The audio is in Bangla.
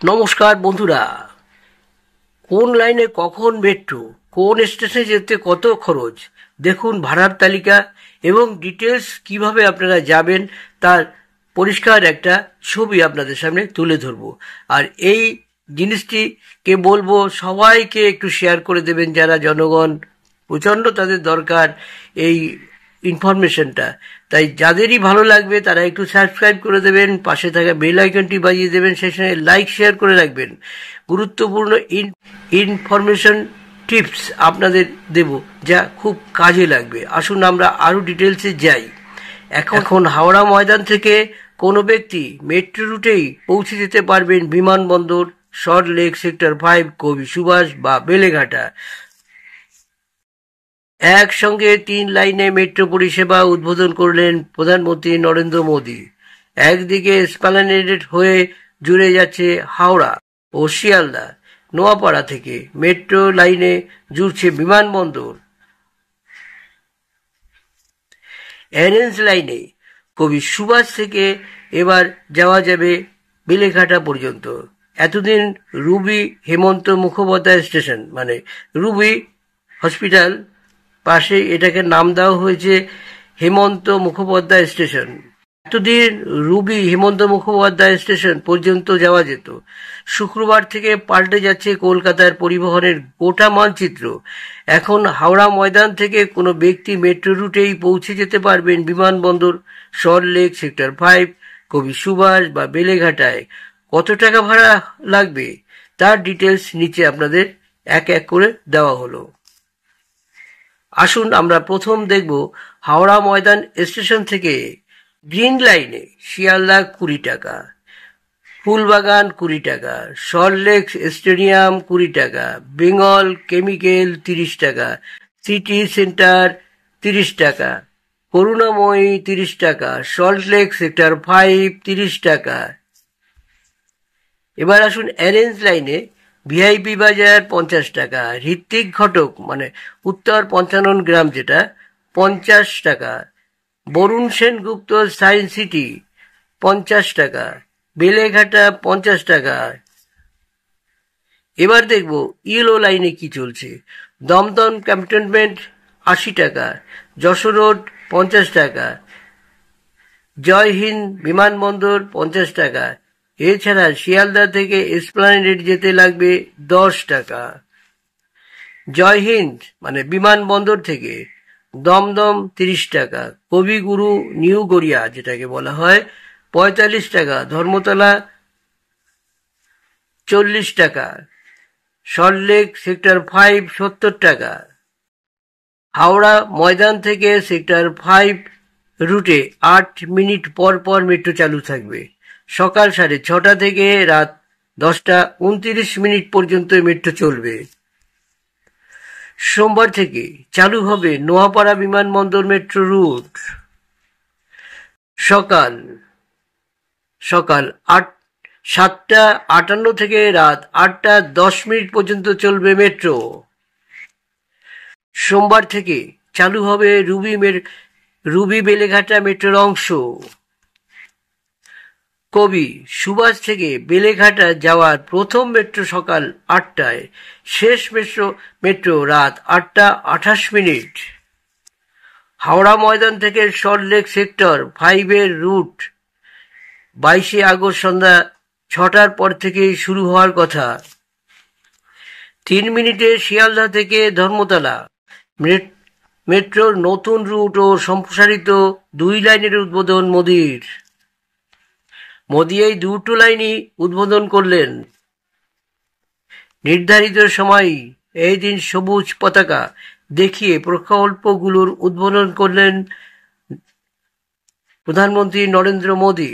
নমস্কার বন্ধুরা, কোন লাইনে কখন মেট্রো, কোন স্টেশনে যেতে কত খরচ, দেখুন ভাড়ার তালিকা এবং ডিটেলস কিভাবে আপনারা যাবেন তার পরিষ্কার একটা ছবি আপনাদের সামনে তুলে ধরবো। আর এই জিনিসটিকে বলবো সবাইকে একটু শেয়ার করে দেবেন, যারা জনগণ প্রচণ্ড তাদের দরকার এই ইনফরমেশনটা। তাই যাদেরই ভালো লাগবে তারা একটু সাবস্ক্রাইব করে দেবেন, পাশে থাকা বেল আইকনটি বাজিয়ে দেবেন, সেই সঙ্গে লাইক শেয়ার করে রাখবেন। গুরুত্বপূর্ণ ইনফরমেশন টিপস আপনাদের দেব, যা খুব কাজে লাগবে। আসুন আমরা আরও ডিটেলসে যাই। এখন হাওড়া ময়দান থেকে কোনো ব্যক্তি মেট্রো রুটেই পৌঁছে যেতে পারবেন বিমানবন্দর, সল্ট লেক, সেক্টর 5, কবি সুভাষ বা বেলেঘাটা। একসঙ্গে 3 লাইনে মেট্রো পরিষেবা উদ্বোধন করলেন প্রধানমন্ত্রী নরেন্দ্র মোদী। একদিকে এসপ্ল্যানেড হয়ে জুড়ে যাচ্ছে হাওড়া ও শিয়ালদা, নোয়াপাড়া থেকে মেট্রো লাইনে জুড়ছে বিমানবন্দর। অরেঞ্জ লাইনে কবি সুভাষ থেকে এবার যাওয়া যাবে বেলেঘাটা পর্যন্ত। এতদিন রুবি হেমন্ত মুখোপাধ্যায় স্টেশন, মানে রুবি হসপিটাল পাশে এটাকে নাম দেওয়া হয়েছে হেমন্ত মুখোপাধ্যায় স্টেশন। এতদিন রুবি হেমন্ত মুখোপাধ্যায় স্টেশন পর্যন্ত যাওয়া যেত। শুক্রবার থেকে পাল্টে যাচ্ছে কলকাতার পরিবহনের গোটা মানচিত্র। এখন হাওড়া ময়দান থেকে কোনো ব্যক্তি মেট্রো রুটেই পৌঁছে যেতে পারবেন বিমানবন্দর, সল্ট লেক, সেক্টর 5, কবি সুভাষ বা বেলেঘাটায়। কত টাকা ভাড়া লাগবে তার ডিটেলস নিচে আপনাদের এক এক করে দেওয়া হলো। আসুন আমরা প্রথম দেখব হাওড়া ময়দান স্টেশন থেকে গ্রিন লাইনে শিয়ালদা 20 টাকা, ফুলবাগান 20 টাকা, সল্ট লেক স্টেডিয়াম 20 টাকা, বেঙ্গল কেমিক্যাল 30 টাকা, সিটি সেন্টার 30 টাকা, করুণাময়ী 30 টাকা, সল্ট লেক সেক্টর 5 30 টাকা। এবার আসুন অরেঞ্জ লাইনে ভিআইপি বাজার 50 টাকা, ঋত্বিক ঘটক মানে উত্তর 55 গ্রাম যেটা 50 টাকা, বরুণ সেনগুপ্ত সায়েন্স সিটি 50 টাকা, বেলেঘাটা 50 টাকা। এবার দেখব ইয়েলো লাইনে কি চলছে। দমদম ক্যান্টনমেন্ট 80 টাকা, যশোর রোড 50 টাকা, জয় হিন্দ বিমানবন্দর 50 টাকা। এছাড়া শিয়ালদা থেকে এসপ্ল্যানেড যেতে লাগবে 10 টাকা। জয় হিন্দ মানে বিমানবন্দর থেকে দমদম 30 টাকা, কবিগুরু নিউ গড়িয়া যেটাকে বলা হয় 45 টাকা, ধর্মতলা 40 টাকা, সল্ট লেক সেক্টর 5 70 টাকা। হাওড়া ময়দান থেকে সেক্টর 5 রুটে 8 মিনিট পর পর মেট্রো চালু থাকবে। সকাল 6:30 থেকে রাত 10:29 পর্যন্ত মেট্রো চলবে। সোমবার থেকে চালু হবে নোয়াপাড়া বিমানবন্দর মেট্রো রুট। সকাল 7:58 থেকে রাত 8:10 পর্যন্ত চলবে মেট্রো। সোমবার থেকে চালু হবে রুবি বেলেঘাটা মেট্রোর অংশ। কবি সুভাষ থেকে বেলেঘাটা যাওয়ার প্রথম মেট্রো সকাল 8টায়, শেষ মেট্রো রাত 8:28। হাওড়া ময়দান থেকে Salt Lake sector 5 route 22 August সন্ধ্যা 6টার পর থেকেই শুরু হওয়ার কথা। 3 মিনিটে শিয়ালদা থেকে ধর্মতলা। মেট্রোর নতুন রুট ও সম্প্রসারিত 2 লাইনের উদ্বোধন মোদির। মোদি এই 2 লাইনই উদ্বোধন করলেন। নির্ধারিত সময় এই দিন সবুজ পতাকা দেখিয়ে প্রকল্পগুলোর উদ্বোধন করলেন প্রধানমন্ত্রী নরেন্দ্র মোদী।